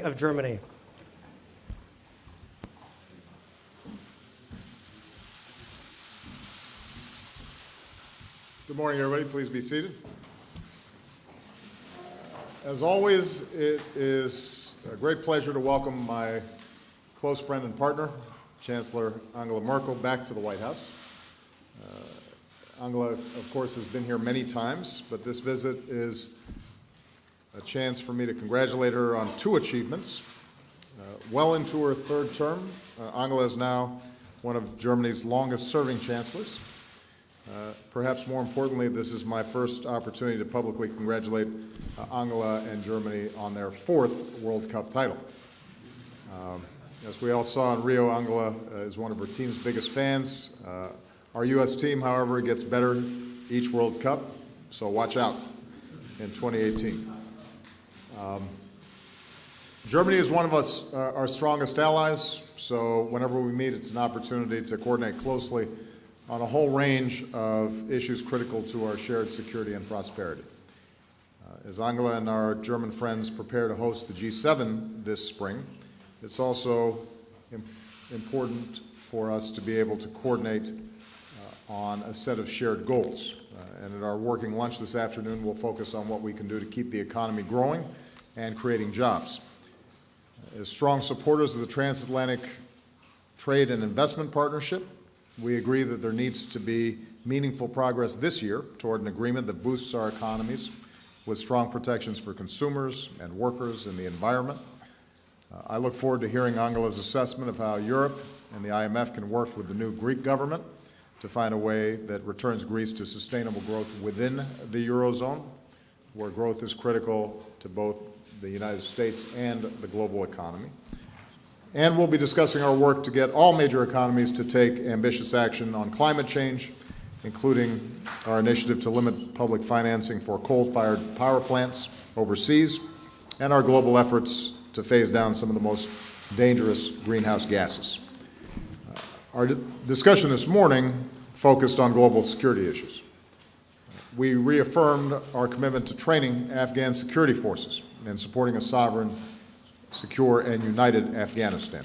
of Germany. Good morning, everybody. Please be seated. As always, it is a great pleasure to welcome my close friend and partner, Chancellor Angela Merkel, back to the White House. Angela, of course, has been here many times, but this visit is a chance for me to congratulate her on two achievements. Well into her third term, Angela is now one of Germany's longest-serving chancellors. Perhaps more importantly, this is my first opportunity to publicly congratulate Angela and Germany on their fourth World Cup title. As we all saw in Rio, Angela is one of her team's biggest fans. Our U.S. team, however, gets better each World Cup, so watch out in 2018. Germany is one of our strongest allies, so whenever we meet, it's an opportunity to coordinate closely on a whole range of issues critical to our shared security and prosperity. As Angela and our German friends prepare to host the G7 this spring, it's also important for us to be able to coordinate on a set of shared goals. And at our working lunch this afternoon, we'll focus on what we can do to keep the economy growing and creating jobs. As strong supporters of the transatlantic trade and investment partnership, we agree that there needs to be meaningful progress this year toward an agreement that boosts our economies with strong protections for consumers and workers and the environment. I look forward to hearing Angela's assessment of how Europe and the IMF can work with the new Greek government to find a way that returns Greece to sustainable growth within the Eurozone, where growth is critical to both the United States and the global economy. And we'll be discussing our work to get all major economies to take ambitious action on climate change, including our initiative to limit public financing for coal-fired power plants overseas, and our global efforts to phase down some of the most dangerous greenhouse gases. Our discussion this morning focused on global security issues. We reaffirmed our commitment to training Afghan security forces and supporting a sovereign, secure, and united Afghanistan.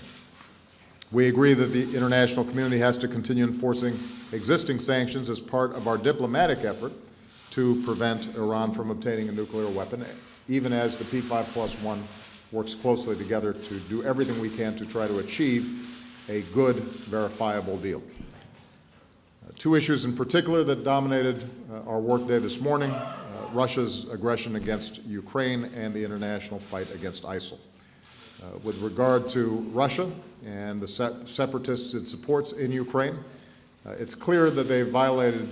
We agree that the international community has to continue enforcing existing sanctions as part of our diplomatic effort to prevent Iran from obtaining a nuclear weapon, even as the P5+1 works closely together to do everything we can to try to achieve a good, verifiable deal. Two issues in particular that dominated our workday this morning, Russia's aggression against Ukraine and the international fight against ISIL. With regard to Russia and the separatists it supports in Ukraine, it's clear that they violated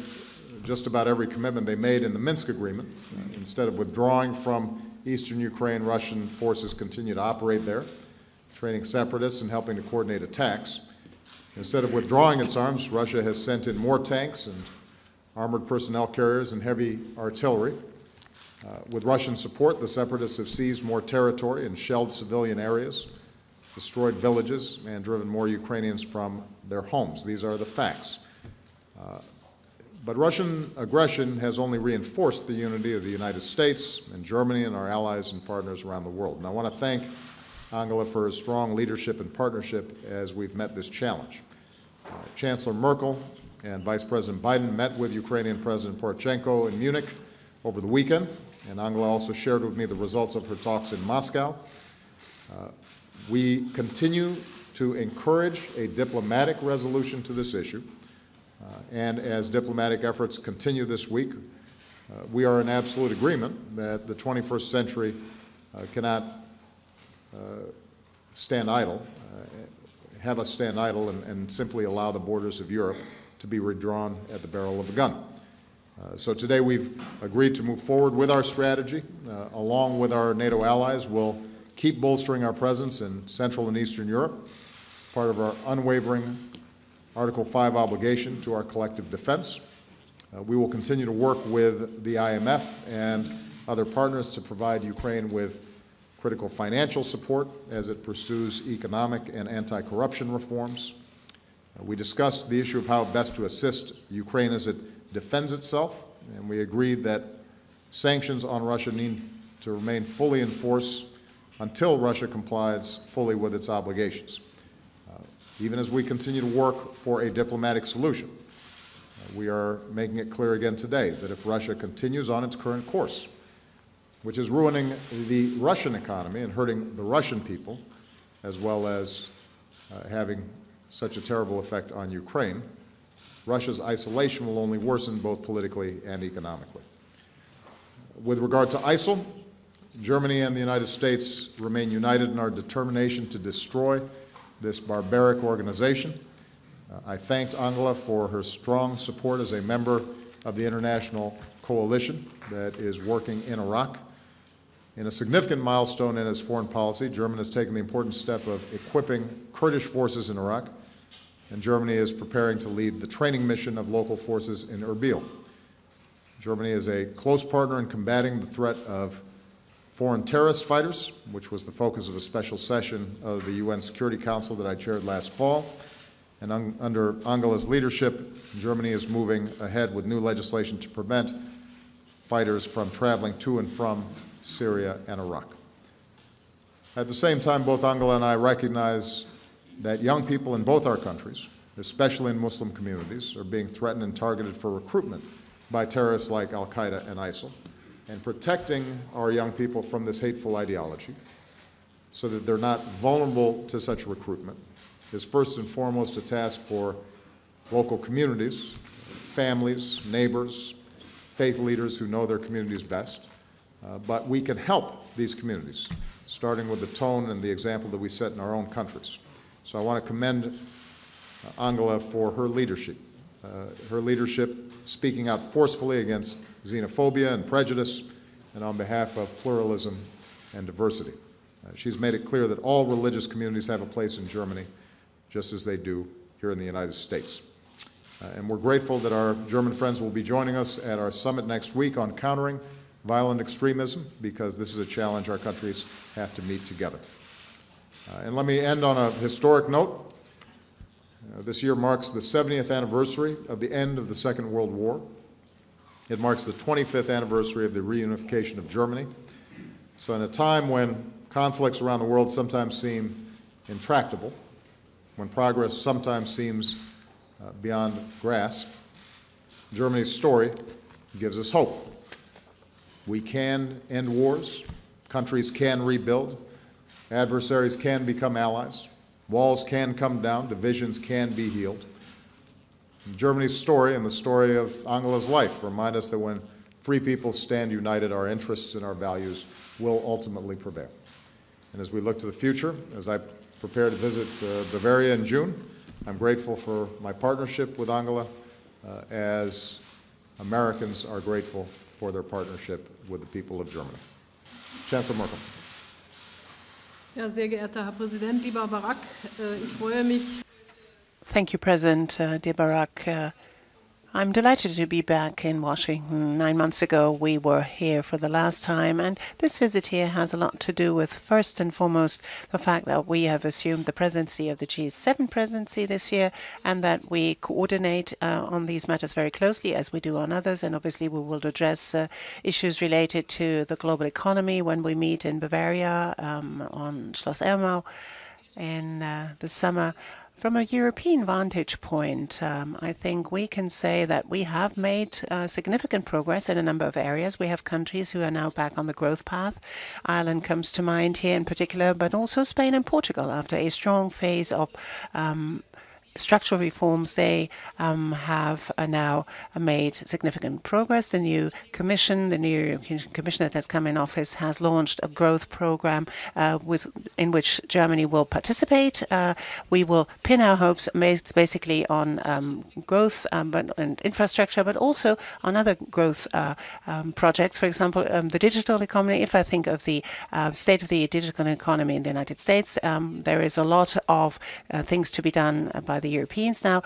just about every commitment they made in the Minsk agreement. Instead of withdrawing from eastern Ukraine, Russian forces continue to operate there, training separatists and helping to coordinate attacks. Instead of withdrawing its arms, Russia has sent in more tanks and armored personnel carriers and heavy artillery. With Russian support, the separatists have seized more territory and shelled civilian areas, destroyed villages, and driven more Ukrainians from their homes. These are the facts. But Russian aggression has only reinforced the unity of the United States and Germany and our allies and partners around the world. And I want to thank Angela for her strong leadership and partnership as we've met this challenge. Chancellor Merkel and Vice President Biden met with Ukrainian President Poroshenko in Munich over the weekend, and Angela also shared with me the results of her talks in Moscow. We continue to encourage a diplomatic resolution to this issue, and as diplomatic efforts continue this week, we are in absolute agreement that the 21st century cannot stand idle, have us stand idle and simply allow the borders of Europe to be redrawn at the barrel of a gun. So today we've agreed to move forward with our strategy. Along with our NATO allies, we'll keep bolstering our presence in Central and Eastern Europe, part of our unwavering Article 5 obligation to our collective defense. We will continue to work with the IMF and other partners to provide Ukraine with critical financial support as it pursues economic and anti-corruption reforms. We discussed the issue of how best to assist Ukraine as it defends itself, and we agreed that sanctions on Russia need to remain fully in force until Russia complies fully with its obligations. Even as we continue to work for a diplomatic solution, we are making it clear again today that if Russia continues on its current course, which is ruining the Russian economy and hurting the Russian people, as well as having such a terrible effect on Ukraine, Russia's isolation will only worsen both politically and economically. With regard to ISIL, Germany and the United States remain united in our determination to destroy this barbaric organization. I thanked Angela for her strong support as a member of the international coalition that is working in Iraq. In a significant milestone in its foreign policy, Germany has taken the important step of equipping Kurdish forces in Iraq, and Germany is preparing to lead the training mission of local forces in Erbil. Germany is a close partner in combating the threat of foreign terrorist fighters, which was the focus of a special session of the UN Security Council that I chaired last fall. And under Angela's leadership, Germany is moving ahead with new legislation to prevent fighters from traveling to and from Syria and Iraq. At the same time, both Angela and I recognize that young people in both our countries, especially in Muslim communities, are being threatened and targeted for recruitment by terrorists like Al-Qaeda and ISIL. And protecting our young people from this hateful ideology so that they're not vulnerable to such recruitment is first and foremost a task for local communities, families, neighbors, faith leaders who know their communities best. But we can help these communities, starting with the tone and the example that we set in our own countries. So I want to commend Angela for her leadership speaking out forcefully against xenophobia and prejudice, and on behalf of pluralism and diversity. She's made it clear that all religious communities have a place in Germany, just as they do here in the United States. And we're grateful that our German friends will be joining us at our summit next week on countering violent extremism, because this is a challenge our countries have to meet together. And let me end on a historic note. This year marks the 70th anniversary of the end of the Second World War. It marks the 25th anniversary of the reunification of Germany. So in a time when conflicts around the world sometimes seem intractable, when progress sometimes seems beyond grasp, Germany's story gives us hope. We can end wars, countries can rebuild, adversaries can become allies, walls can come down, divisions can be healed. Germany's story and the story of Angela's life remind us that when free people stand united, our interests and our values will ultimately prevail. And as we look to the future, as I prepare to visit Bavaria in June, I'm grateful for my partnership with Angela, as Americans are grateful for their partnership with the people of Germany. Chancellor Merkel. Ja, sehr geehrter Herr Präsident, lieber Barack, ich freue mich. Thank you, President. Dear Barack, I'm delighted to be back in Washington. 9 months ago, we were here for the last time, and this visit here has a lot to do with, first and foremost, the fact that we have assumed the presidency of the G7 presidency this year, and that we coordinate on these matters very closely, as we do on others. And obviously, we will address issues related to the global economy when we meet in Bavaria on Schloss Elmau in the summer. From a European vantage point, I think we can say that we have made significant progress in a number of areas. We have countries who are now back on the growth path. Ireland comes to mind here in particular, but also Spain and Portugal. After a strong phase of structural reforms, they have now made significant progress. The new Commission that has come in office has launched a growth program in which Germany will participate. We will pin our hopes basically on growth and infrastructure, but also on other growth projects. For example, the digital economy. If I think of the state of the digital economy in the United States, there is a lot of things to be done by the Europeans now.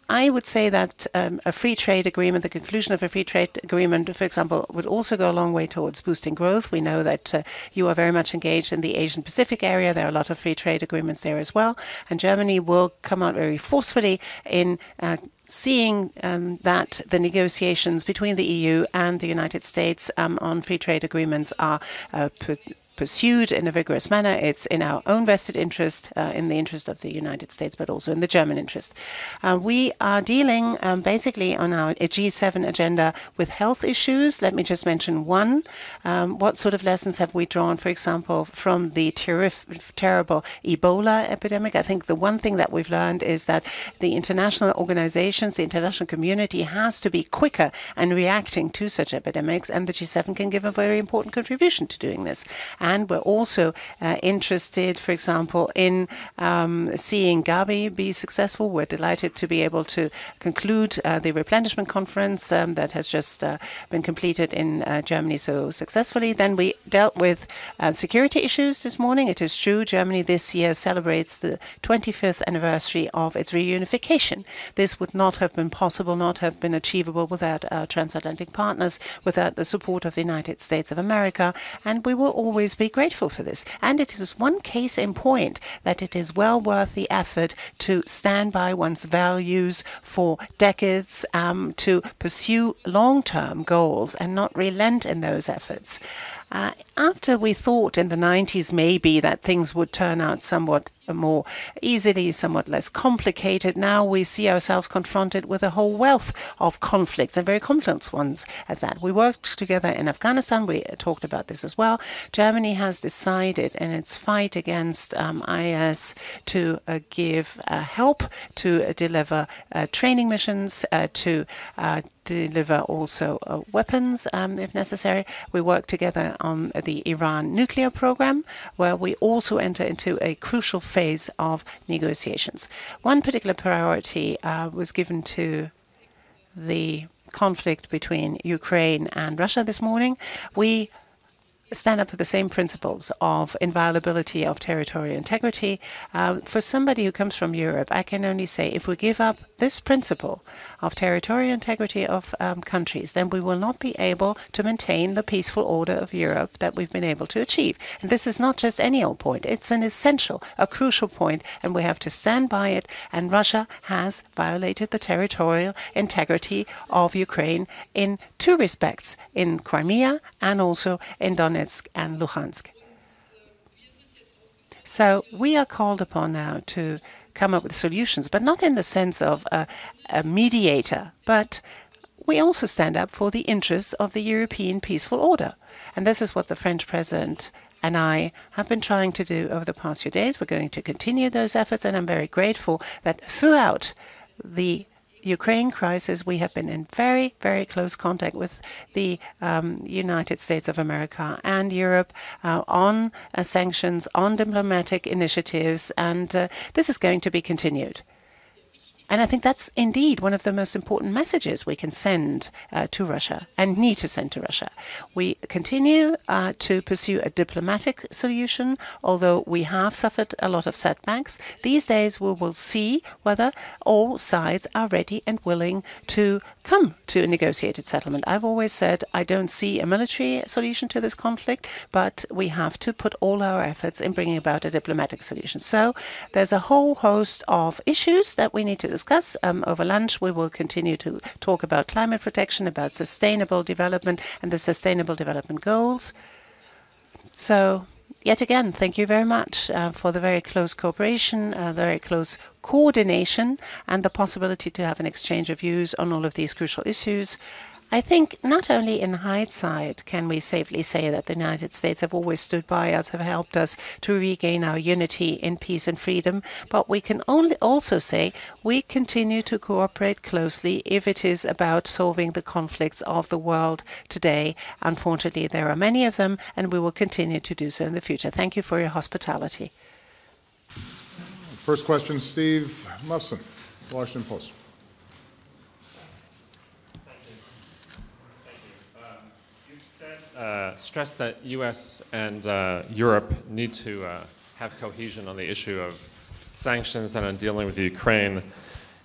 I would say that a free trade agreement, the conclusion of a free trade agreement, for example, would also go a long way towards boosting growth. We know that you are very much engaged in the Asian Pacific area. There are a lot of free trade agreements there as well. And Germany will come out very forcefully in seeing that the negotiations between the EU and the United States on free trade agreements are pursued in a vigorous manner. It's in our own vested interest, in the interest of the United States, but also in the German interest. We are dealing basically on our G7 agenda with health issues. Let me just mention one. What sort of lessons have we drawn, for example, from the terrible Ebola epidemic? I think the one thing that we've learned is that the international organizations, the international community has to be quicker in reacting to such epidemics, and the G7 can give a very important contribution to doing this. And we're also interested, for example, in seeing Gavi be successful. We're delighted to be able to conclude the replenishment conference that has just been completed in Germany so successfully. Then we dealt with security issues this morning. It is true, Germany this year celebrates the 25th anniversary of its reunification. This would not have been possible, not have been achievable without our transatlantic partners, without the support of the United States of America, and we will always be grateful for this. And it is one case in point that it is well worth the effort to stand by one's values for decades, to pursue long-term goals and not relent in those efforts. After we thought in the 90s maybe that things would turn out somewhat more easily, somewhat less complicated, now we see ourselves confronted with a whole wealth of conflicts, and very complex ones as that. We worked together in Afghanistan. We talked about this as well. Germany has decided in its fight against IS to give help, to deliver training missions, to deliver also weapons if necessary. We work together on the Iran nuclear program, where we also enter into a crucial phase of negotiations. One particular priority was given to the conflict between Ukraine and Russia this morning. We stand up for the same principles of inviolability of territorial integrity. For somebody who comes from Europe, I can only say if we give up this principle of territorial integrity of countries, then we will not be able to maintain the peaceful order of Europe that we've been able to achieve. And this is not just any old point. It's an essential, a crucial point, and we have to stand by it. And Russia has violated the territorial integrity of Ukraine in two respects, in Crimea and also in Donetsk and Luhansk. So we are called upon now to come up with solutions, but not in the sense of a mediator, but we also stand up for the interests of the European peaceful order. And this is what the French president and I have been trying to do over the past few days. We're going to continue those efforts, and I'm very grateful that throughout the Ukraine crisis, we have been in very, very close contact with the United States of America and Europe on sanctions, on diplomatic initiatives, and this is going to be continued. And I think that's indeed one of the most important messages we can send to Russia and need to send to Russia. We continue to pursue a diplomatic solution, although we have suffered a lot of setbacks. These days we will see whether all sides are ready and willing to come to a negotiated settlement. I've always said I don't see a military solution to this conflict, but we have to put all our efforts in bringing about a diplomatic solution. So there's a whole host of issues that we need to discuss. Over lunch, we will continue to talk about climate protection, about sustainable development and the sustainable development goals. So yet again, thank you very much for the very close cooperation, the very close coordination, and the possibility to have an exchange of views on all of these crucial issues. I think not only in hindsight can we safely say that the United States have always stood by us, have helped us to regain our unity in peace and freedom, but we can also say we continue to cooperate closely if it is about solving the conflicts of the world today. Unfortunately, there are many of them, and we will continue to do so in the future. Thank you for your hospitality. First question, Steve Muffson, Washington Post. Stress that U.S. and Europe need to have cohesion on the issue of sanctions and on dealing with Ukraine.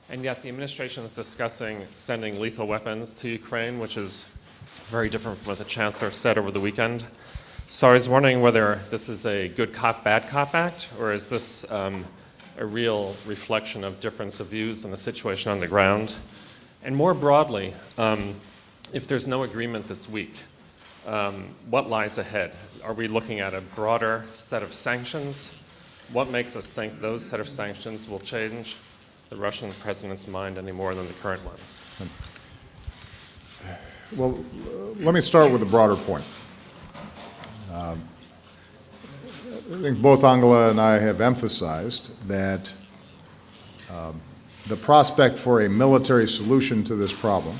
And yet the administration is discussing sending lethal weapons to Ukraine, which is very different from what the Chancellor said over the weekend. So I was wondering whether this is a good cop, bad cop act, or is this a real reflection of difference of views on the situation on the ground? And more broadly, if there's no agreement this week, what lies ahead? Are we looking at a broader set of sanctions? What makes us think those set of sanctions will change the Russian president's mind any more than the current ones? Well, let me start with a broader point. I think both Angela and I have emphasized that the prospect for a military solution to this problem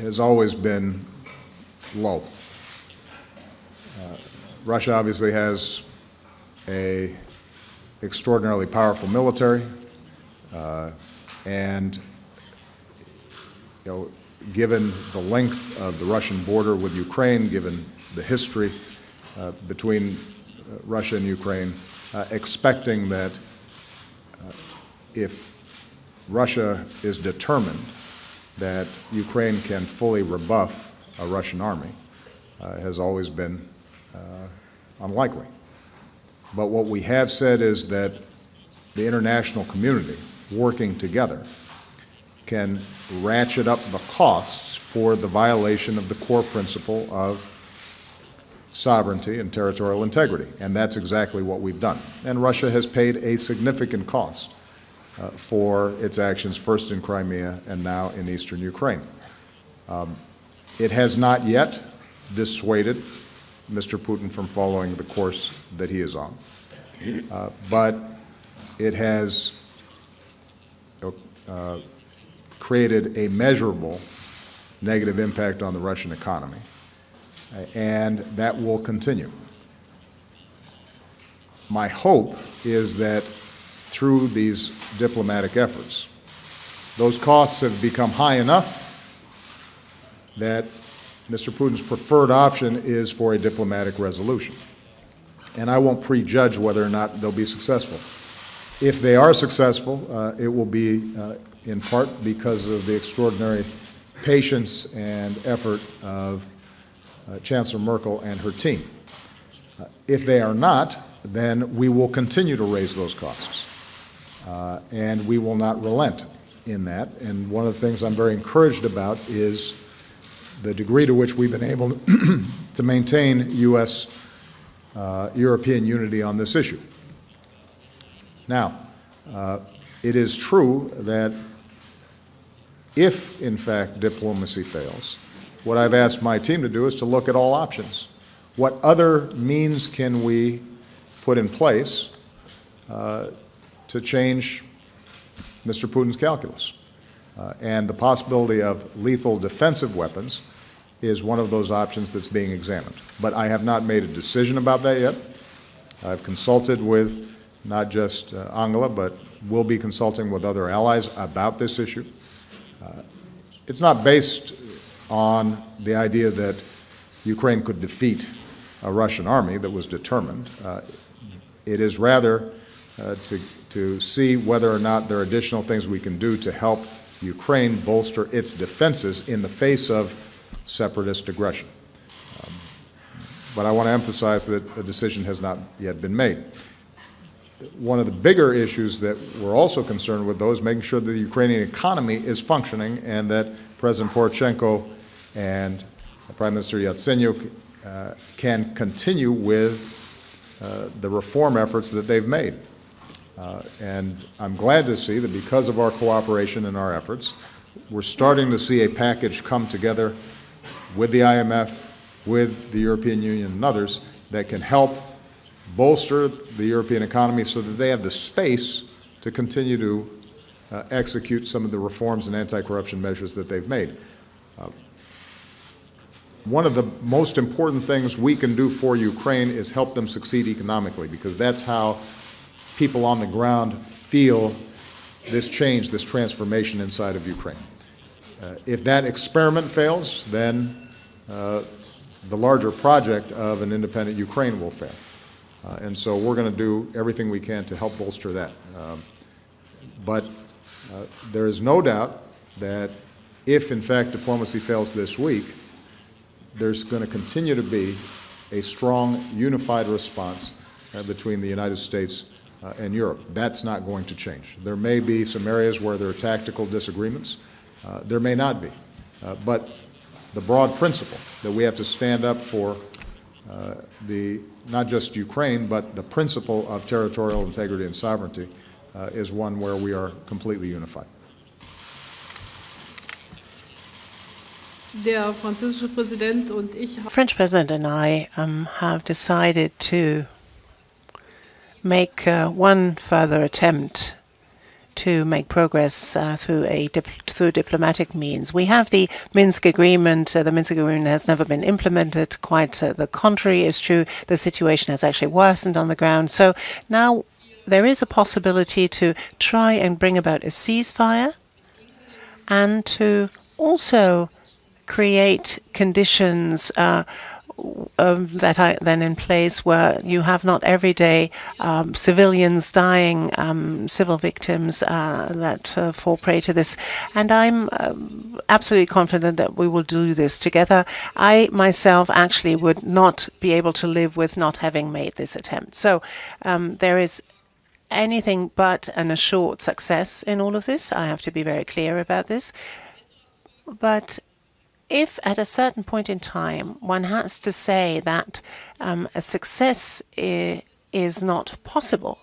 has always been low. Russia obviously has an extraordinarily powerful military, and given the length of the Russian border with Ukraine, given the history between Russia and Ukraine, expecting that if Russia is determined that Ukraine can fully rebuff a Russian army has always been unlikely. But what we have said is that the international community, working together, can ratchet up the costs for the violation of the core principle of sovereignty and territorial integrity. And that's exactly what we've done. And Russia has paid a significant cost for its actions, first in Crimea and now in eastern Ukraine. It has not yet dissuaded Mr. Putin from following the course that he is on. But it has created a measurable negative impact on the Russian economy, and that will continue. My hope is that through these diplomatic efforts, those costs have become high enough that Mr. Putin's preferred option is for a diplomatic resolution. And I won't prejudge whether or not they'll be successful. If they are successful, it will be in part because of the extraordinary patience and effort of Chancellor Merkel and her team. If they are not, then we will continue to raise those costs. And we will not relent in that. And one of the things I'm very encouraged about is the degree to which we've been able to maintain U.S.-European unity on this issue. Now, it is true that if, in fact, diplomacy fails, what I've asked my team to do is to look at all options. What other means can we put in place to change Mr. Putin's calculus? And the possibility of lethal defensive weapons is one of those options that's being examined. But I have not made a decision about that yet. I've consulted with not just Angela, but will be consulting with other allies about this issue. It's not based on the idea that Ukraine could defeat a Russian army that was determined. It is rather to see whether or not there are additional things we can do to help Ukraine bolster its defenses in the face of separatist aggression. But I want to emphasize that a decision has not yet been made. One of the bigger issues that we're also concerned with, though, is making sure that the Ukrainian economy is functioning and that President Poroshenko and Prime Minister Yatsenyuk can continue with the reform efforts that they've made. And I'm glad to see that because of our cooperation and our efforts, we're starting to see a package come together with the IMF, with the European Union and others that can help bolster the European economy so that they have the space to continue to execute some of the reforms and anti-corruption measures that they've made. One of the most important things we can do for Ukraine is help them succeed economically, because that's how people on the ground feel this change, this transformation inside of Ukraine. If that experiment fails, then the larger project of an independent Ukraine will fail. And so we're going to do everything we can to help bolster that. But there is no doubt that if, in fact, diplomacy fails this week, there's going to continue to be a strong, unified response between the United States and Europe. That's not going to change. There may be some areas where there are tactical disagreements. There may not be. But the broad principle that we have to stand up for not just Ukraine, but the principle of territorial integrity and sovereignty is one where we are completely unified. Der französische Präsident und ich French President and I have decided to make one further attempt to make progress through diplomatic means. We have the Minsk Agreement. The Minsk Agreement has never been implemented. Quite the contrary is true. The situation has actually worsened on the ground. So now there is a possibility to try and bring about a ceasefire and to also create conditions that are then in place where you have not every day civilians dying, civil victims that fall prey to this. And I'm absolutely confident that we will do this together. I myself actually would not be able to live with not having made this attempt. So there is anything but an assured success in all of this. I have to be very clear about this. But if at a certain point in time one has to say that a success is not possible,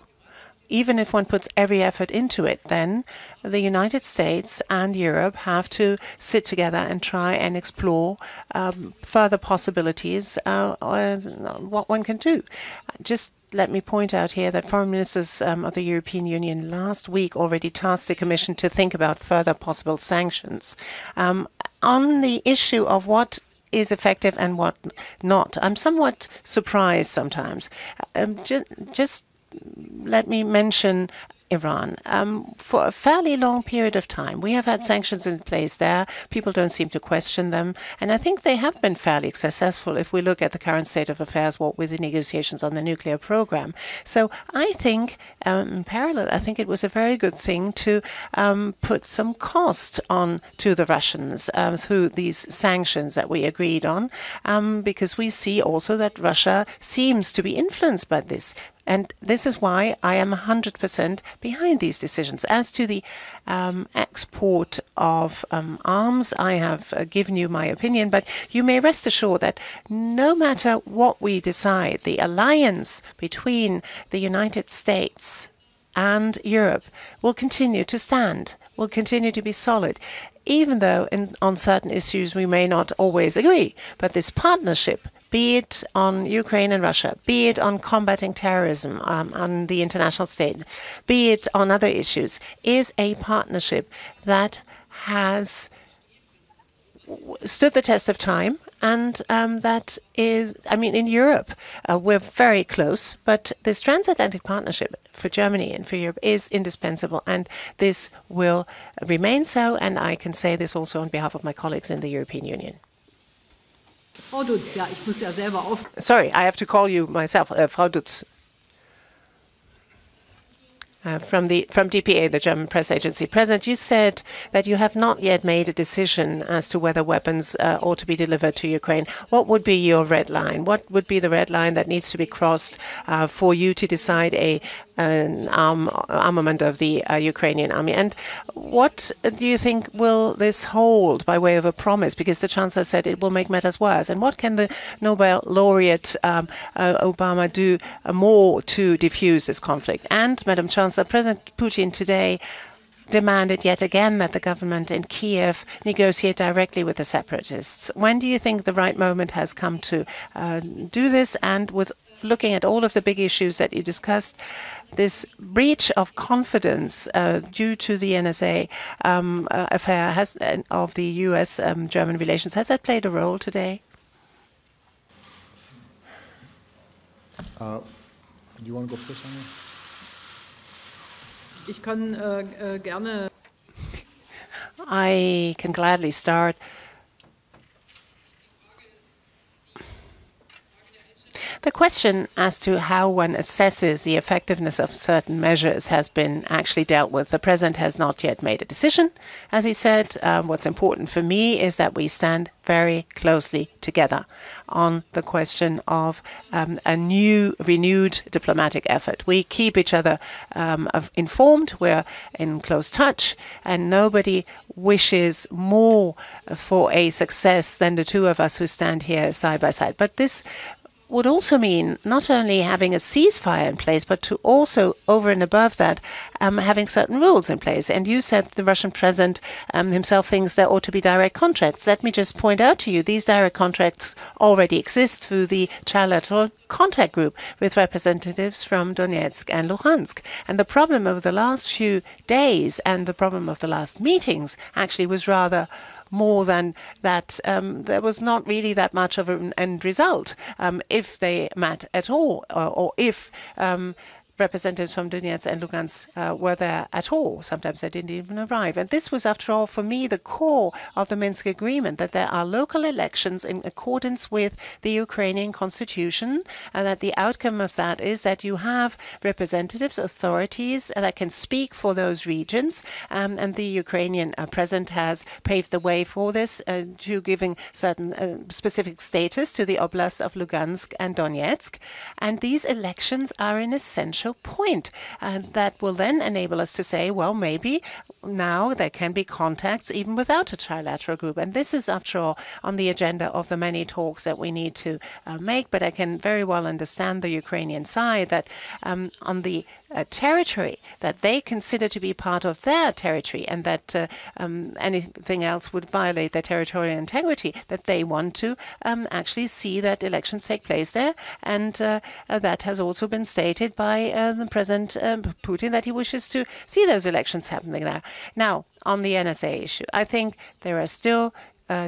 even if one puts every effort into it, then the United States and Europe have to sit together and try and explore further possibilities, what one can do. Just let me point out here that foreign ministers of the European Union last week already tasked the Commission to think about further possible sanctions. On the issue of what is effective and what not, I'm somewhat surprised sometimes. Just let me mention Iran. For a fairly long period of time, we have had sanctions in place there. People don't seem to question them. And I think they have been fairly successful if we look at the current state of affairs, what with the negotiations on the nuclear program. So I think, in parallel, I think it was a very good thing to put some cost on to the Russians through these sanctions that we agreed on, because we see also that Russia seems to be influenced by this. And this is why I am 100% behind these decisions. As to the export of arms, I have given you my opinion, but you may rest assured that no matter what we decide, the alliance between the United States and Europe will continue to stand, will continue to be solid, even though on certain issues we may not always agree. But this partnership, be it on Ukraine and Russia, be it on combating terrorism on the international stage, be it on other issues, is a partnership that has stood the test of time. And that is, I mean, in Europe, we're very close, but this transatlantic partnership for Germany and for Europe is indispensable, and this will remain so, and I can say this also on behalf of my colleagues in the European Union. Frau Dutz, ja, ich muss ja selber auf. Sorry, I have to call you myself, Frau Dutz. From DPA, the German press agency. President, you said that you have not yet made a decision as to whether weapons ought to be delivered to Ukraine. What would be your red line? What would be the red line that needs to be crossed for you to decide an armament of the Ukrainian army? And what do you think will this hold by way of a promise? Because the Chancellor said it will make matters worse. And what can the Nobel laureate Obama do more to defuse this conflict? And, Madam Chancellor, President Putin today demanded yet again that the government in Kiev negotiate directly with the separatists. When do you think the right moment has come to do this? And with looking at all of the big issues that you discussed, this breach of confidence due to the NSA affair of the U.S.-German relations, has that played a role today? Do you want to go first on that? Ich kann gerne. I can gladly start. The question as to how one assesses the effectiveness of certain measures has been actually dealt with. The president has not yet made a decision. As he said, what's important for me is that we stand very closely together on the question of a new, renewed diplomatic effort. We keep each other informed. We're in close touch, and nobody wishes more for a success than the two of us who stand here side by side. But this would also mean not only having a ceasefire in place, but to also, over and above that, having certain rules in place. And you said the Russian president himself thinks there ought to be direct contracts. Let me just point out to you, these direct contracts already exist through the trilateral contact group with representatives from Donetsk and Luhansk. And the problem of the last few days and the problem of the last meetings actually was rather more than that there was not really that much of an end result if they met at all, or if representatives from Donetsk and Lugansk were there at all. Sometimes they didn't even arrive. And this was, after all, for me, the core of the Minsk agreement, that there are local elections in accordance with the Ukrainian constitution, and that the outcome of that is that you have representatives, authorities that can speak for those regions. And the Ukrainian president has paved the way for this to giving certain specific status to the oblasts of Lugansk and Donetsk. And these elections are an essential point, and that will then enable us to say, well, maybe now there can be contacts even without a trilateral group. And this is, after all, on the agenda of the many talks that we need to make. But I can very well understand the Ukrainian side that on the territory that they consider to be part of their territory, and that anything else would violate their territorial integrity, that they want to actually see that elections take place there. And that has also been stated by the President Putin, that he wishes to see those elections happening there. Now, on the NSA issue, I think there are still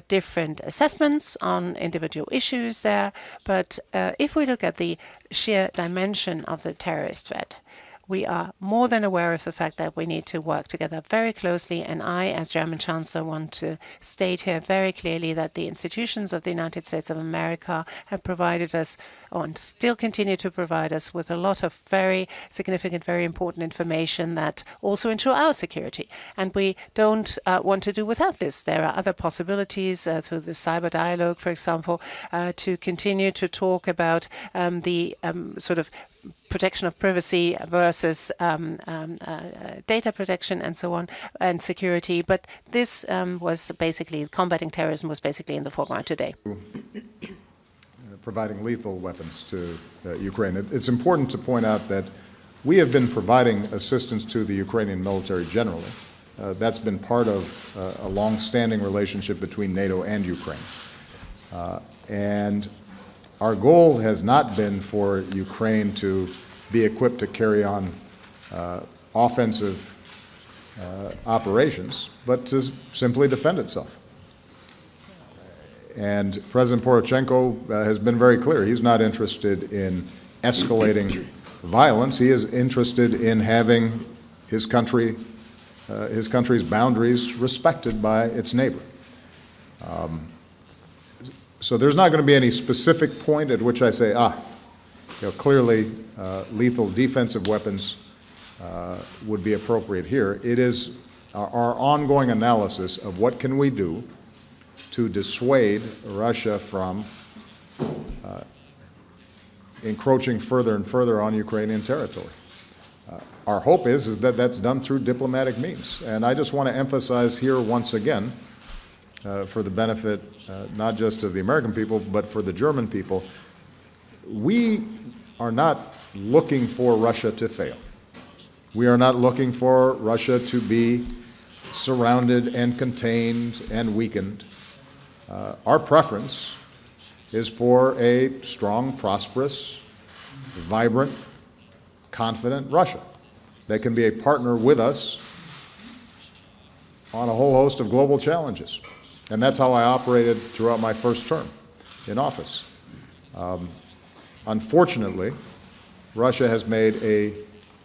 different assessments on individual issues there. But if we look at the sheer dimension of the terrorist threat, we are more than aware of the fact that we need to work together very closely. And I, as German Chancellor, want to state here very clearly that the institutions of the United States of America have provided us, and still continue to provide us, with a lot of very significant, very important information that also ensure our security. And we don't want to do without this. There are other possibilities through the cyber dialogue, for example, to continue to talk about the sort of protection of privacy versus data protection and so on, and security. But this was basically, combating terrorism was basically in the foreground today. Providing lethal weapons to Ukraine. It's important to point out that we have been providing assistance to the Ukrainian military generally. That's been part of a long-standing relationship between NATO and Ukraine. And our goal has not been for Ukraine to be equipped to carry on offensive operations, but to simply defend itself. And President Poroshenko has been very clear. He's not interested in escalating violence. He is interested in having his country's boundaries respected by its neighbor. So there's not going to be any specific point at which I say, clearly lethal defensive weapons would be appropriate here. It is our ongoing analysis of what can we do to dissuade Russia from encroaching further and further on Ukrainian territory. Our hope is that that's done through diplomatic means. And I just want to emphasize here once again, for the benefit not just of the American people, but for the German people, we are not looking for Russia to fail. We are not looking for Russia to be surrounded and contained and weakened. Our preference is for a strong, prosperous, vibrant, confident Russia that can be a partner with us on a whole host of global challenges. And that's how I operated throughout my first term in office. Unfortunately, Russia has made a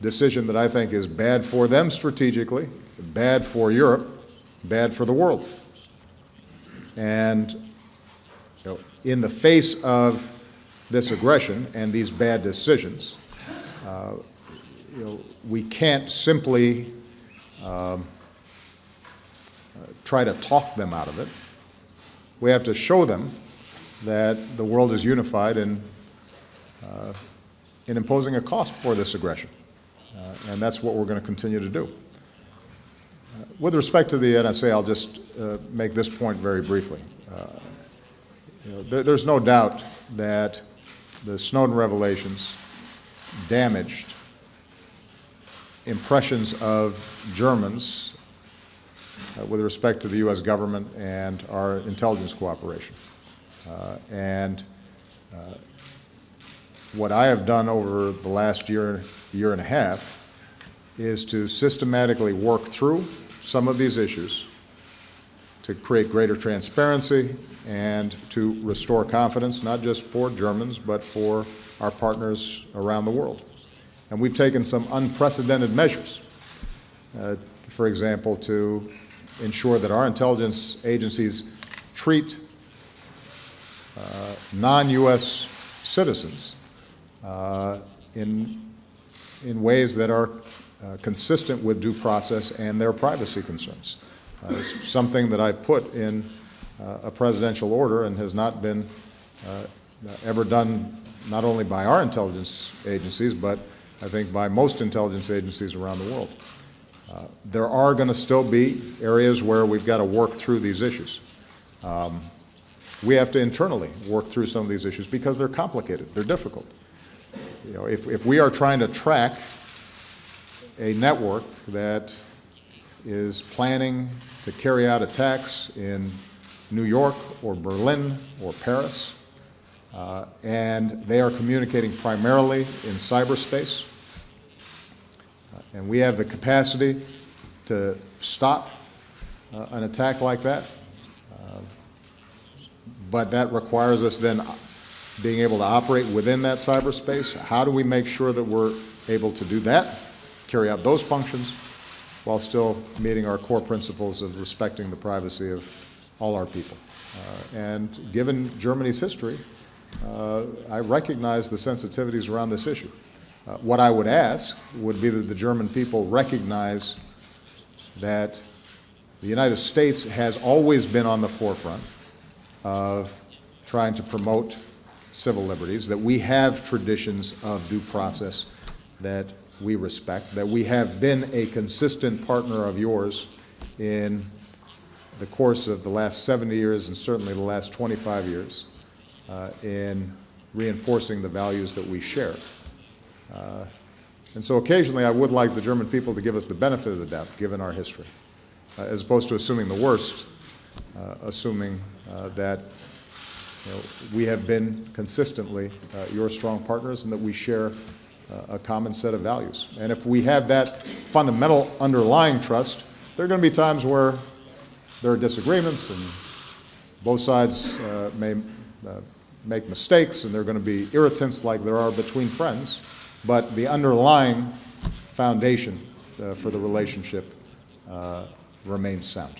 decision that I think is bad for them strategically, bad for Europe, bad for the world. And in the face of this aggression and these bad decisions, we can't simply try to talk them out of it. We have to show them that the world is unified in imposing a cost for this aggression. And that's what we're going to continue to do. With respect to the NSA, I'll just make this point very briefly. There's no doubt that the Snowden revelations damaged impressions of Germans with respect to the U.S. government and our intelligence cooperation. What I have done over the last year and a half is to systematically work through some of these issues to create greater transparency and to restore confidence, not just for Germans, but for our partners around the world. And we've taken some unprecedented measures, for example, to ensure that our intelligence agencies treat non-U.S. citizens in ways that are consistent with due process and their privacy concerns. It's something that I put in a presidential order and has not been ever done not only by our intelligence agencies, but I think by most intelligence agencies around the world. There are going to still be areas where we've got to work through these issues. We have to internally work through some of these issues because they're complicated, they're difficult. If we are trying to track a network that is planning to carry out attacks in New York or Berlin or Paris, and they are communicating primarily in cyberspace, and we have the capacity to stop an attack like that, but that requires us then being able to operate within that cyberspace. How do we make sure that we're able to do that, carry out those functions, while still meeting our core principles of respecting the privacy of all our people? And given Germany's history, I recognize the sensitivities around this issue. What I would ask would be that the German people recognize that the United States has always been on the forefront of trying to promote civil liberties, that we have traditions of due process that we respect, that we have been a consistent partner of yours in the course of the last 70 years and certainly the last 25 years in reinforcing the values that we share. And so occasionally I would like the German people to give us the benefit of the doubt, given our history, as opposed to assuming the worst, assuming that we have been consistently your strong partners and that we share a common set of values. And if we have that fundamental underlying trust, there are going to be times where there are disagreements and both sides may make mistakes and there are going to be irritants like there are between friends, but the underlying foundation for the relationship remains sound.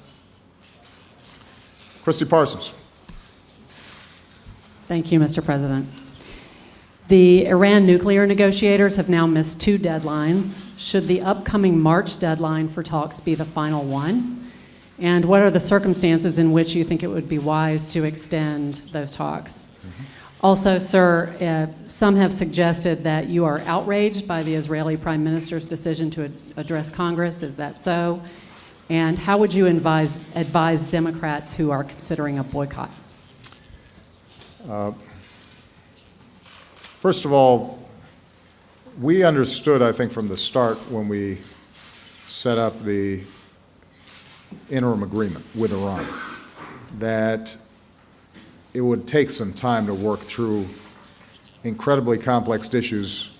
Christy Parsons. Thank you, Mr. President. The Iran nuclear negotiators have now missed 2 deadlines. Should the upcoming March deadline for talks be the final one? And what are the circumstances in which you think it would be wise to extend those talks? Also, sir, some have suggested that you are outraged by the Israeli Prime Minister's decision to address Congress. Is that so? And how would you advise Democrats who are considering a boycott? First of all, we understood, I think, from the start when we set up the interim agreement with Iran that it would take some time to work through incredibly complex issues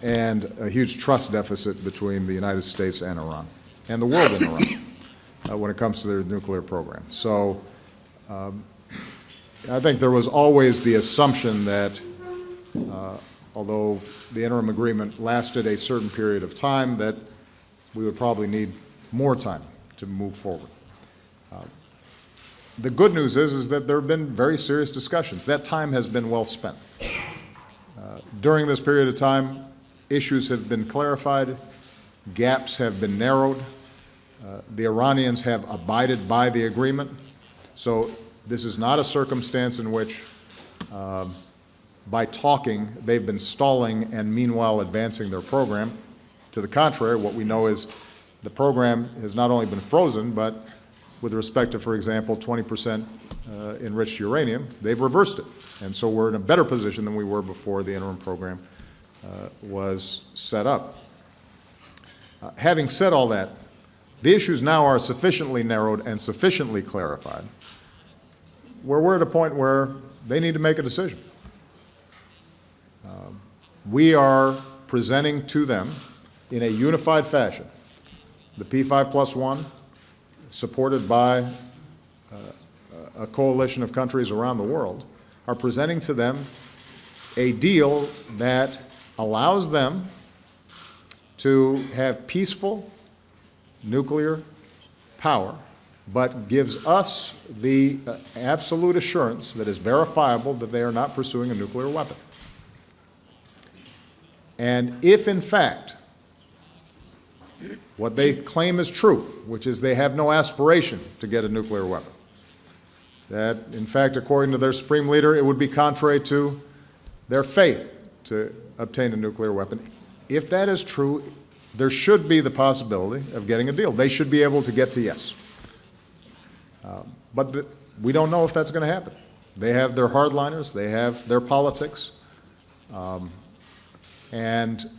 and a huge trust deficit between the United States and Iran, and the world in Iran, when it comes to their nuclear program. So I think there was always the assumption that although the interim agreement lasted a certain period of time, that we would probably need more time to move forward. the good news is that there have been very serious discussions. That time has been well spent. During this period of time, issues have been clarified, gaps have been narrowed, the Iranians have abided by the agreement. So this is not a circumstance in which, by talking, they've been stalling and meanwhile advancing their program. To the contrary, what we know is the program has not only been frozen, but with respect to, for example, 20% enriched uranium, they've reversed it. And so we're in a better position than we were before the interim program was set up. Having said all that, the issues now are sufficiently narrowed and sufficiently clarified where we're at a point where they need to make a decision. We are presenting to them in a unified fashion the P5+1, supported by a coalition of countries around the world, are presenting to them a deal that allows them to have peaceful nuclear power, but gives us the absolute assurance that is verifiable that they are not pursuing a nuclear weapon. And if, in fact, what they claim is true, which is they have no aspiration to get a nuclear weapon, that, in fact, according to their supreme leader, it would be contrary to their faith to obtain a nuclear weapon. If that is true, there should be the possibility of getting a deal. They should be able to get to yes. But we don't know if that's going to happen. They have their hardliners. They have their politics. And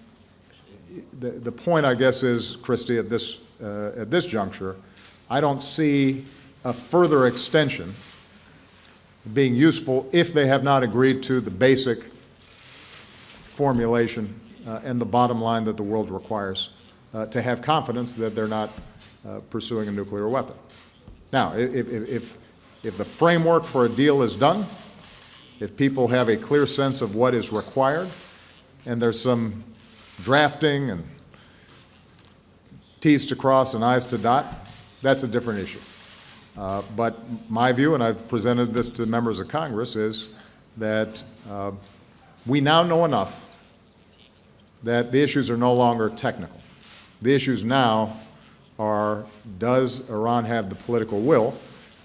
the point, I guess, is, Christy, at this juncture, I don't see a further extension being useful if they have not agreed to the basic formulation and the bottom line that the world requires to have confidence that they're not pursuing a nuclear weapon. Now, if the framework for a deal is done, if people have a clear sense of what is required, and there's some drafting and T's to cross and I's to dot, that's a different issue. But my view, and I've presented this to members of Congress, is that we now know enough that the issues are no longer technical. The issues now are, does Iran have the political will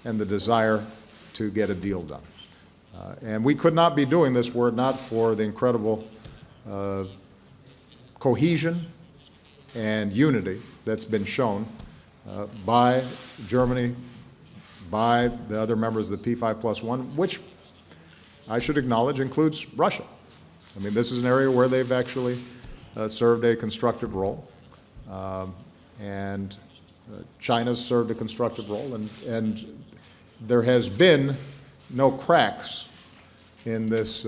and the desire to get a deal done? And we could not be doing this were it not for the incredible cohesion and unity that's been shown by Germany, by the other members of the P5+1, which I should acknowledge includes Russia. I mean, this is an area where they've actually served a constructive role, and China's served a constructive role, and there has been no cracks in this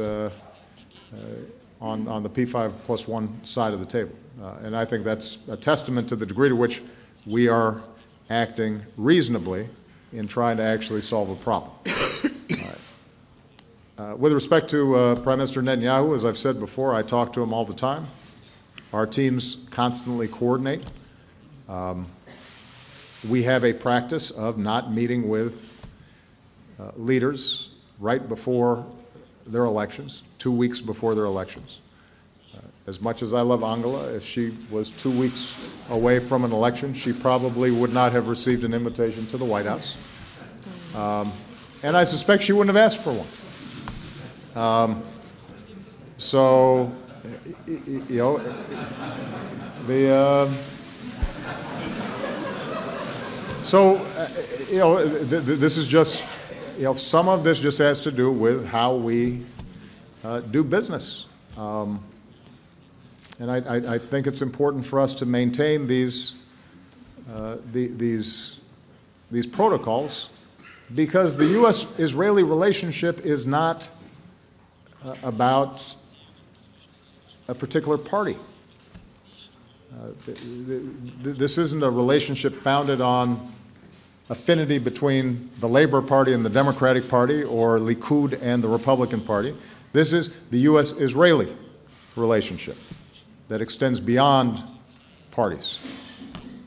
on the P5+1 side of the table. And I think that's a testament to the degree to which we are acting reasonably in trying to actually solve a problem. With respect to Prime Minister Netanyahu, as I've said before, I talk to him all the time. Our teams constantly coordinate. We have a practice of not meeting with leaders right before their elections, 2 weeks before their elections. As much as I love Angela, if she was 2 weeks away from an election, she probably would not have received an invitation to the White House. And I suspect she wouldn't have asked for one. So, you know, this is just, you know, some of this just has to do with how we do business. And I think it's important for us to maintain these protocols, because the U.S.-Israeli relationship is not about a particular party. This isn't a relationship founded on affinity between the Labor Party and the Democratic Party, or Likud and the Republican Party. This is the U.S.-Israeli relationship that extends beyond parties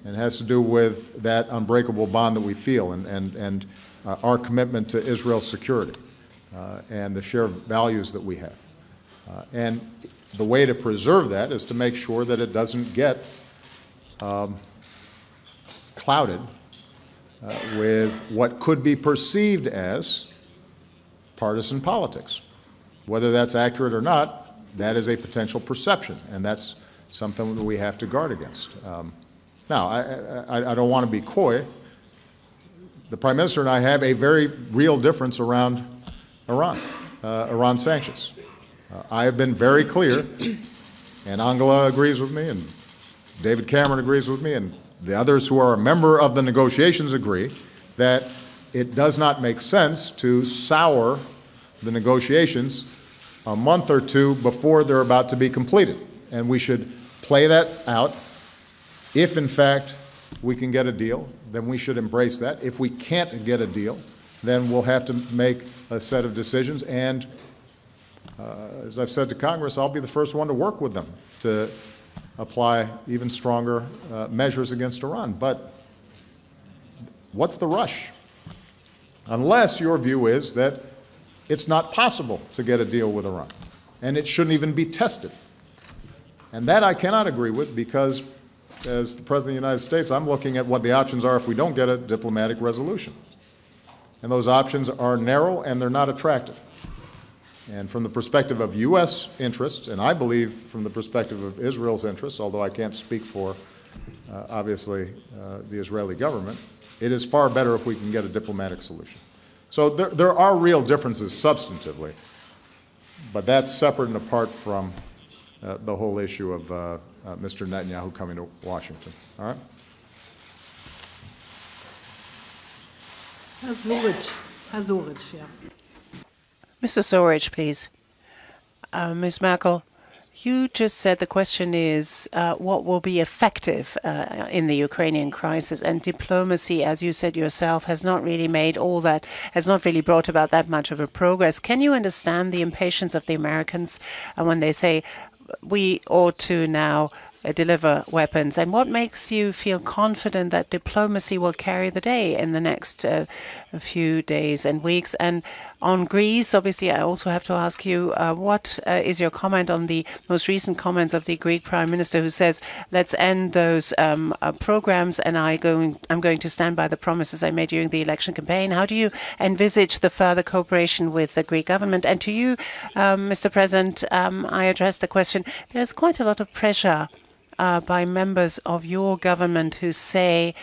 and has to do with that unbreakable bond that we feel. And our commitment to Israel's security and the shared values that we have. And the way to preserve that is to make sure that it doesn't get clouded with what could be perceived as partisan politics. Whether that's accurate or not, that is a potential perception, and that's something that we have to guard against. Now, I don't want to be coy. The Prime Minister and I have a very real difference around Iran sanctions. I have been very clear, and Angela agrees with me, and David Cameron agrees with me, and the others who are a member of the negotiations agree that it does not make sense to sour the negotiations a month or two before they're about to be completed. And we should play that out. If, in fact, we can get a deal, then we should embrace that. If we can't get a deal, then we'll have to make a set of decisions. And as I've said to Congress, I'll be the first one to work with them to apply even stronger measures against Iran. But what's the rush? Unless your view is that it's not possible to get a deal with Iran, and it shouldn't even be tested. And that I cannot agree with, because as the President of the United States, I'm looking at what the options are if we don't get a diplomatic resolution. And those options are narrow and they're not attractive. And from the perspective of U.S. interests, and I believe from the perspective of Israel's interests, although I can't speak for, obviously, the Israeli government, it is far better if we can get a diplomatic solution. So there are real differences substantively, but that's separate and apart from the whole issue of Mr. Netanyahu coming to Washington. All right? Herr Soric, yeah. Mr. Soric, please. Ms. Merkel, you just said the question is what will be effective in the Ukrainian crisis, and diplomacy, as you said yourself, has not really made all that, has not really brought about that much of a progress. Can you understand the impatience of the Americans when they say we ought to now deliver weapons? And what makes you feel confident that diplomacy will carry the day in the next few days and weeks? And on Greece, obviously, I also have to ask you, what is your comment on the most recent comments of the Greek Prime Minister, who says, let's end those programs, and I'm going to stand by the promises I made during the election campaign. How do you envisage the further cooperation with the Greek government? And to you, Mr. President, I address the question. There's quite a lot of pressure by members of your government who say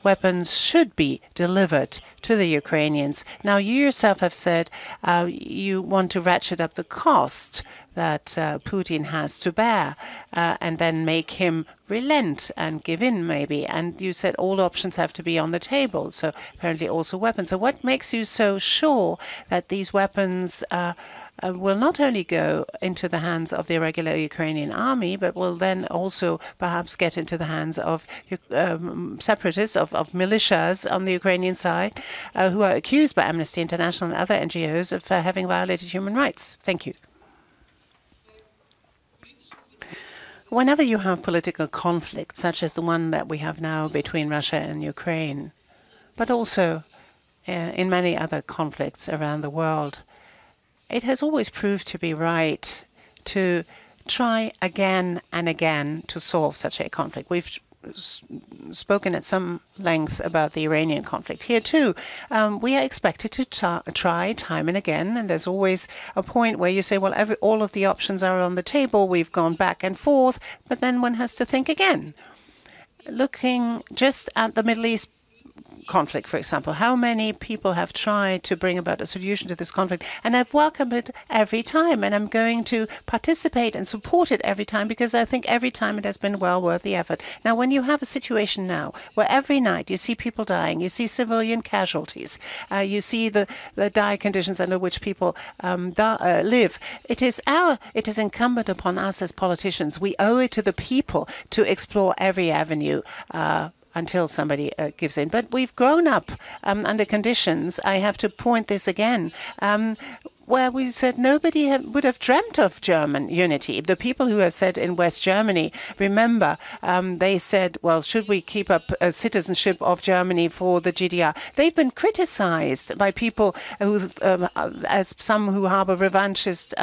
weapons should be delivered to the Ukrainians. Now, you yourself have said you want to ratchet up the cost that Putin has to bear and then make him relent and give in, maybe. And you said all options have to be on the table, so apparently also weapons. So what makes you so sure that these weapons will not only go into the hands of the irregular Ukrainian army, but will then also perhaps get into the hands of separatists, of militias on the Ukrainian side, who are accused by Amnesty International and other NGOs of having violated human rights? Thank you. Whenever you have political conflict, such as the one that we have now between Russia and Ukraine, but also in many other conflicts around the world, it has always proved to be right to try again and again to solve such a conflict. We've spoken at some length about the Iranian conflict. Here, too, we are expected to try time and again, and there's always a point where you say, well, all of the options are on the table, we've gone back and forth, but then one has to think again. Looking just at the Middle East conflict, for example, how many people have tried to bring about a solution to this conflict, and I've welcomed it every time, and I'm going to participate and support it every time, because I think every time it has been well worth the effort. Now, when you have a situation now where every night you see people dying, you see civilian casualties, you see the dire conditions under which people live, it is incumbent upon us as politicians. We owe it to the people to explore every avenue until somebody gives in. But we've grown up under conditions. I have to point this again. where we said nobody would have dreamt of German unity. The people who have said in West Germany, remember, they said, well, should we keep up citizenship of Germany for the GDR? They've been criticized by people who, as some who harbor revanchist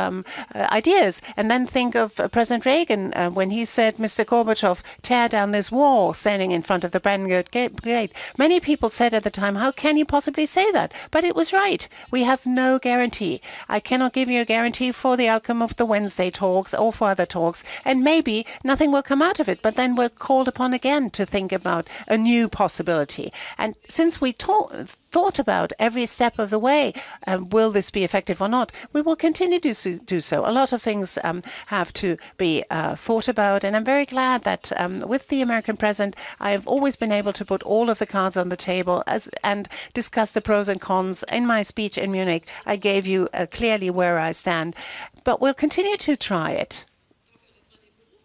ideas. And then think of President Reagan when he said, Mr. Gorbachev, tear down this wall, standing in front of the Brandenburg Gate. Many people said at the time, how can you possibly say that? But it was right. We have no guarantee. I cannot give you a guarantee for the outcome of the Wednesday talks or for other talks, and maybe nothing will come out of it, but then we're called upon again to think about a new possibility. And since we thought about every step of the way, will this be effective or not, we will continue to do so. A lot of things have to be thought about, and I'm very glad that with the American president, I have always been able to put all of the cards on the table and discuss the pros and cons. In my speech in Munich, I gave you clearly where I stand, but we'll continue to try it.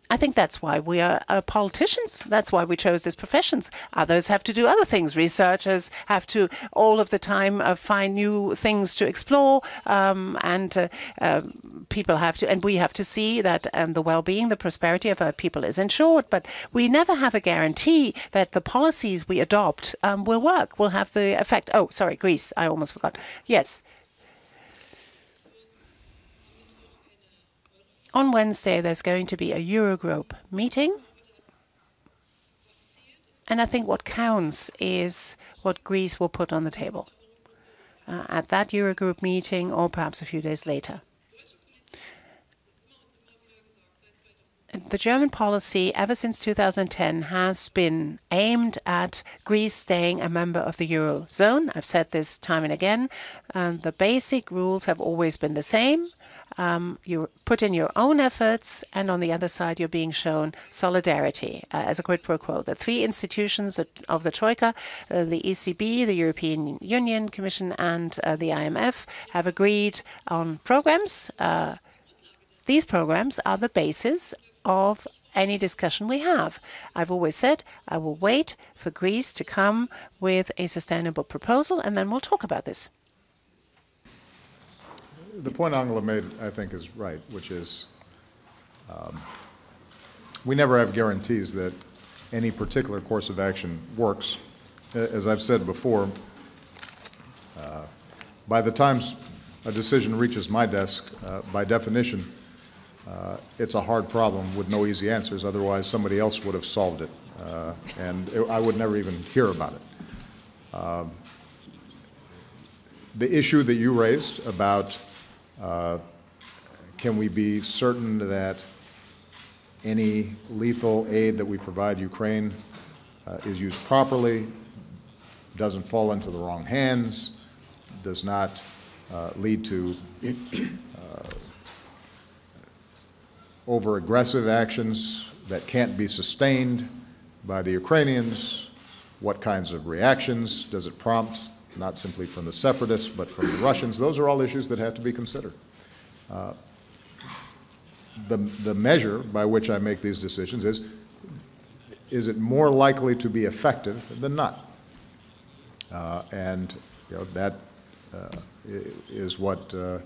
I think that's why we are politicians. That's why we chose these professions. Others have to do other things. Researchers have to all of the time find new things to explore, and people have to, and we have to see that the well-being, the prosperity of our people is ensured. But we never have a guarantee that the policies we adopt will work, will have the effect. Oh, sorry, Greece. I almost forgot. Yes. On Wednesday, there's going to be a Eurogroup meeting. And I think what counts is what Greece will put on the table at that Eurogroup meeting, or perhaps a few days later. The German policy, ever since 2010, has been aimed at Greece staying a member of the Eurozone. I've said this time and again. The basic rules have always been the same. You put in your own efforts, and on the other side, you're being shown solidarity as a quid pro quo. The three institutions of the Troika, the ECB, the European Union Commission, and the IMF, have agreed on programs. These programs are the basis of any discussion we have. I've always said I will wait for Greece to come with a sustainable proposal, and then we'll talk about this. The point Angela made, I think, is right, which is we never have guarantees that any particular course of action works. As I've said before, by the time a decision reaches my desk, by definition, it's a hard problem with no easy answers. Otherwise, somebody else would have solved it, and I would never even hear about it. The issue that you raised about can we be certain that any lethal aid that we provide Ukraine is used properly, doesn't fall into the wrong hands, does not lead to over-aggressive actions that can't be sustained by the Ukrainians? What kinds of reactions does it prompt, not simply from the separatists, but from the Russians? Those are all issues that have to be considered. The measure by which I make these decisions is it more likely to be effective than not? And that is what our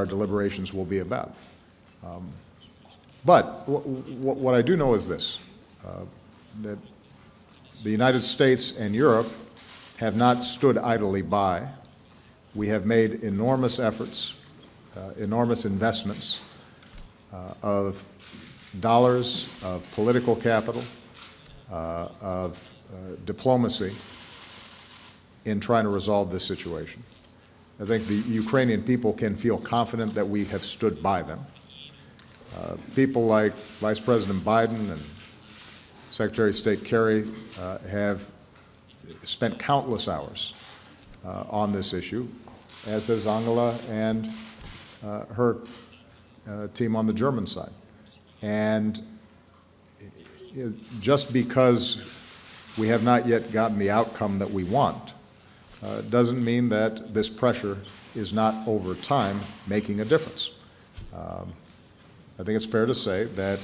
deliberations will be about. But what I do know is this, that the United States and Europe have not stood idly by. We have made enormous efforts, enormous investments of dollars, of political capital, of diplomacy in trying to resolve this situation. I think the Ukrainian people can feel confident that we have stood by them. People like Vice President Biden and Secretary of State Kerry have spent countless hours on this issue, as has Angela and her team on the German side. And just because we have not yet gotten the outcome that we want doesn't mean that this pressure is not, over time, making a difference. I think it's fair to say that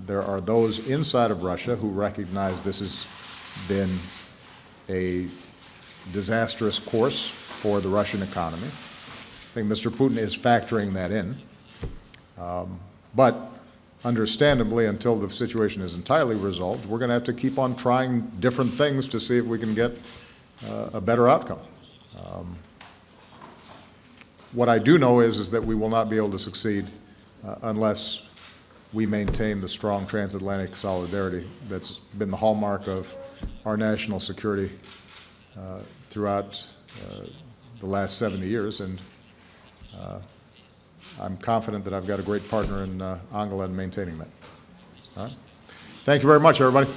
there are those inside of Russia who recognize this has been a disastrous course for the Russian economy, think Mr. Putin is factoring that in. But understandably, until the situation is entirely resolved, we're going to have to keep on trying different things to see if we can get a better outcome. What I do know is that we will not be able to succeed unless we maintain the strong transatlantic solidarity that's been the hallmark of our national security throughout the last 70 years. And I'm confident that I've got a great partner in Angela in maintaining that. All right. Thank you very much, everybody.